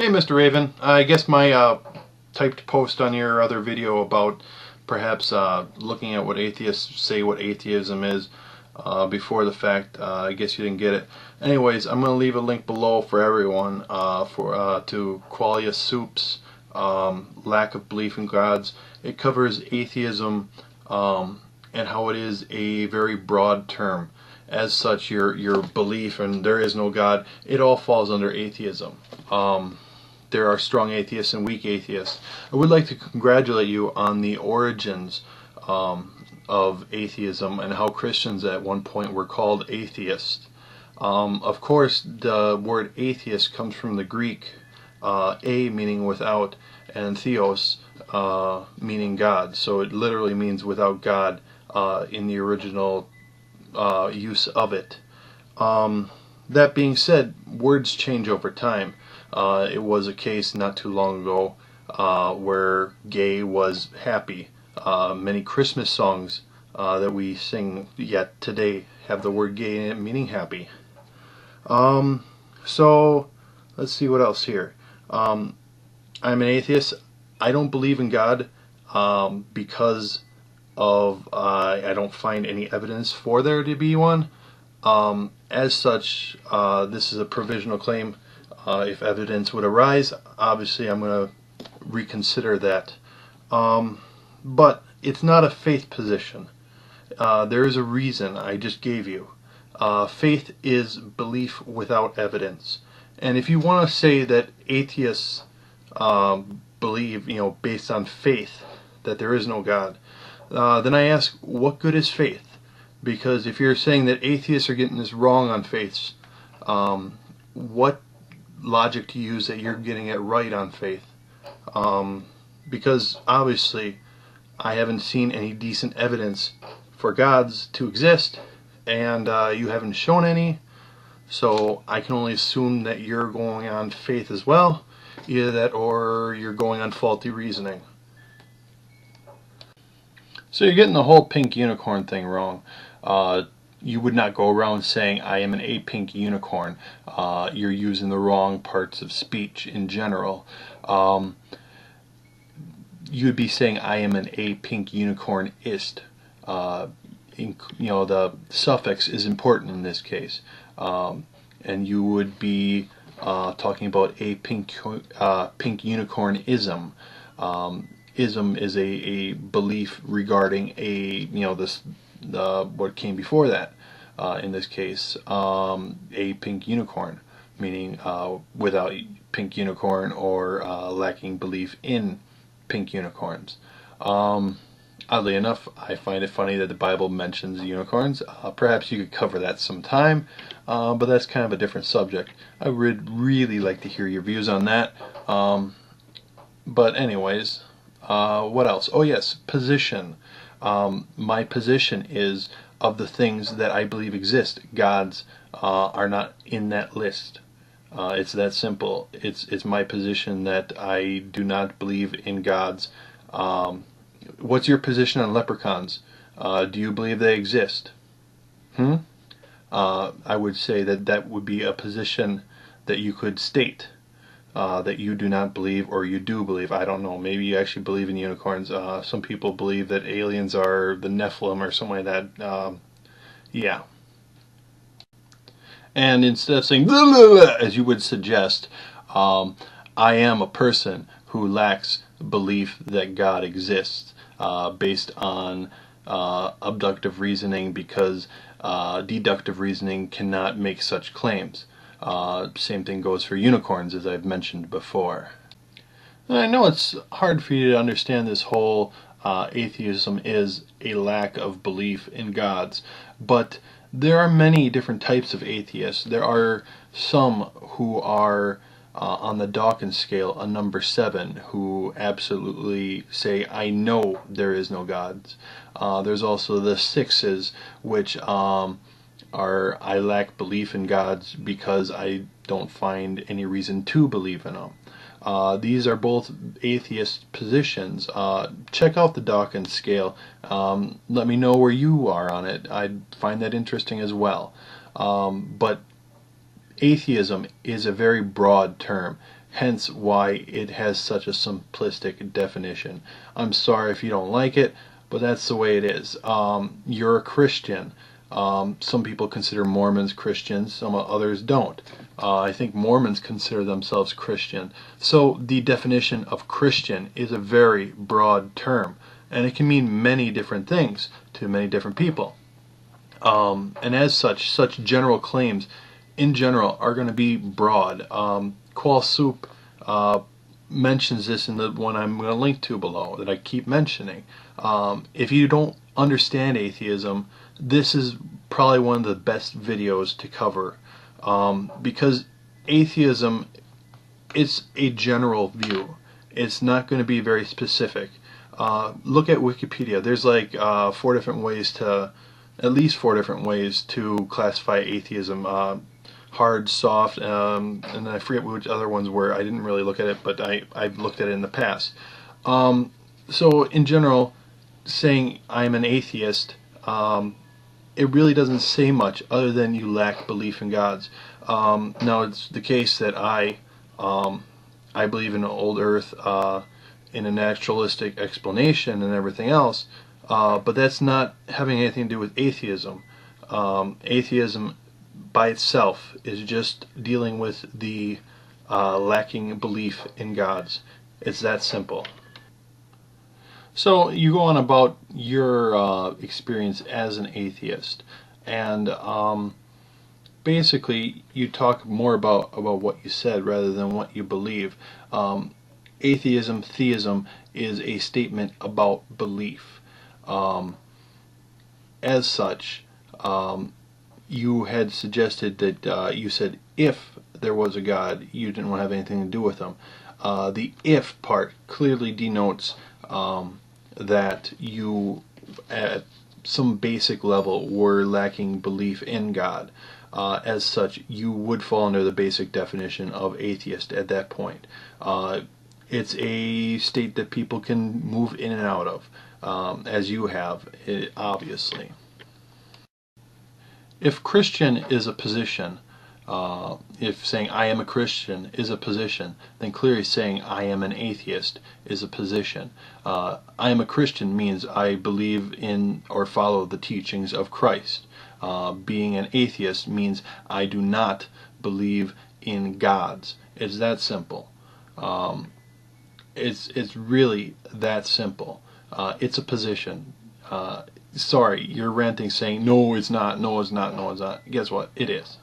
Hey, Mr. Raven. I guess my typed post on your other video about perhaps looking at what atheists say what atheism is before the fact, I guess you didn't get it. Anyways, I'm going to leave a link below for everyone to Qualia Soup's lack of belief in gods. It covers atheism and how it is a very broad term. As such, your belief and there is no God, it all falls under atheism. There are strong atheists and weak atheists. I would like to congratulate you on the origins of atheism and how Christians at one point were called atheists. Of course, the word atheist comes from the Greek, a meaning without, and theos meaning God. So it literally means without God in the original use of it. That being said, words change over time. It was a case not too long ago where gay was happy. Many Christmas songs that we sing yet today have the word gay in it, meaning happy. So let's see what else here. I'm an atheist. I don't believe in God because of I don't find any evidence for there to be one. As such, this is a provisional claim. If evidence would arise, obviously I'm going to reconsider that. But it's not a faith position. There is a reason I just gave you. Faith is belief without evidence. And if you want to say that atheists believe, based on faith, that there is no God, then I ask, what good is faith? Because if you're saying that atheists are getting this wrong on faiths, what logic to use that you're getting it right on faith? Because obviously I haven't seen any decent evidence for gods to exist, and you haven't shown any, so I can only assume that you're going on faith as well. Either that or you're going on faulty reasoning. So you're getting the whole pink unicorn thing wrong. You would not go around saying I am a pink unicorn. You're using the wrong parts of speech in general. You would be saying I am a pink unicornist. The suffix is important in this case. And you would be talking about a pink unicornism. Ism is a belief regarding what came before that. In this case, a pink unicorn, meaning without pink unicorn or lacking belief in pink unicorns. Oddly enough, I find it funny that the Bible mentions unicorns. Perhaps you could cover that sometime, but that's kind of a different subject. I would really like to hear your views on that. But anyways, what else? Oh yes, position. My position is, of the things that I believe exist, gods are not in that list. It's that simple. It's my position that I do not believe in gods. What's your position on leprechauns? Do you believe they exist? I would say that would be a position that you could state. That you do not believe, or you do believe. I don't know. Maybe you actually believe in unicorns. Some people believe that aliens are the Nephilim or something like that. Yeah. And instead of saying blah, blah, blah, as you would suggest, I am a person who lacks belief that God exists based on abductive reasoning, because deductive reasoning cannot make such claims. Same thing goes for unicorns, as I've mentioned before. And I know it's hard for you to understand this whole atheism is a lack of belief in gods, but there are many different types of atheists. There are some who are on the Dawkins scale, a number 7, who absolutely say, I know there is no gods. There's also the 6s, which I lack belief in gods because I don't find any reason to believe in them. These are both atheist positions. Check out the Dawkins scale. Let me know where you are on it. I'd find that interesting as well. But atheism is a very broad term. hence why it has such a simplistic definition. I'm sorry if you don't like it, but that's the way it is. You're a Christian. Some people consider Mormons Christians, some others don't. I think Mormons consider themselves Christian. So the definition of Christian is a very broad term, and it can mean many different things to many different people. And as such general claims in general are going to be broad. Qual Soup mentions this in the one I'm going to link to below that I keep mentioning. If you don't understand atheism, this is probably one of the best videos to cover, because atheism is a general view. It's not going to be very specific. Look at Wikipedia. There's like at least four different ways to classify atheism. Hard, soft, and I forget which other ones were. I didn't really look at it, but I've looked at it in the past. So in general, saying I'm an atheist, it really doesn't say much other than you lack belief in gods. Now it's the case that I believe in an old earth, in a naturalistic explanation and everything else, but that's not having anything to do with atheism. Atheism by itself is just dealing with the lacking belief in gods. It's that simple. So you go on about your experience as an atheist, and basically you talk more about what you said rather than what you believe. Atheism, theism is a statement about belief. As such, you had suggested that you said if there was a God, you didn't want to have anything to do with him. The if part clearly denotes that you, at some basic level, were lacking belief in God. As such, you would fall under the basic definition of atheist at that point. It's a state that people can move in and out of, as you have, obviously. If Christian is a position, if saying I am a Christian is a position, then clearly saying I am an atheist is a position. I am a Christian means I believe in or follow the teachings of Christ. Being an atheist means I do not believe in gods. It's that simple. It's really that simple. It's a position. Sorry, you're ranting saying no it's not, no it's not, no it's not. Guess what? It is.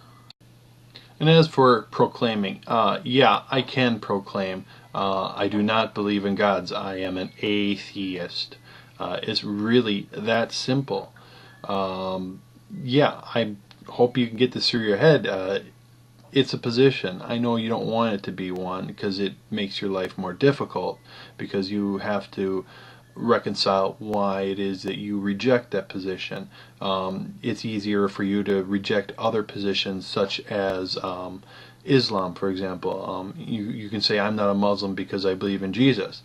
And as for proclaiming, yeah, I can proclaim I do not believe in gods. I am an atheist. It's really that simple. Yeah, I hope you can get this through your head. It's a position. I know you don't want it to be one because it makes your life more difficult, because you have to reconcile why it is that you reject that position. It's easier for you to reject other positions such as Islam, for example. You can say I'm not a Muslim because I believe in Jesus.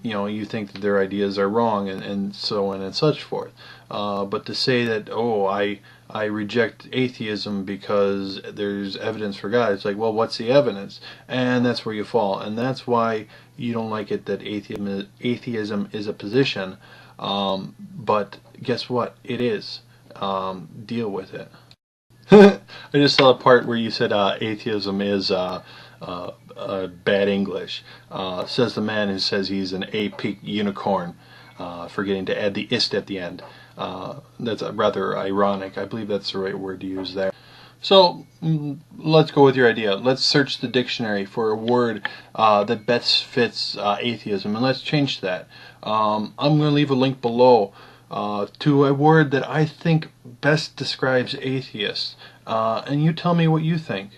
You know, you think that their ideas are wrong, and so on and such forth. But to say that, oh, I reject atheism because there's evidence for God, it's like, well, what's the evidence? And that's where you fall. And that's why you don't like it that atheism is a position. But guess what? It is. Deal with it. I just saw a part where you said atheism is bad English. Says the man who says he's an a-peaked unicorn, forgetting to add the ist at the end. That's rather ironic. I believe that's the right word to use there. So let's go with your idea. Let's search the dictionary for a word that best fits atheism, and let's change that. I'm going to leave a link below to a word that I think best describes atheists, and you tell me what you think.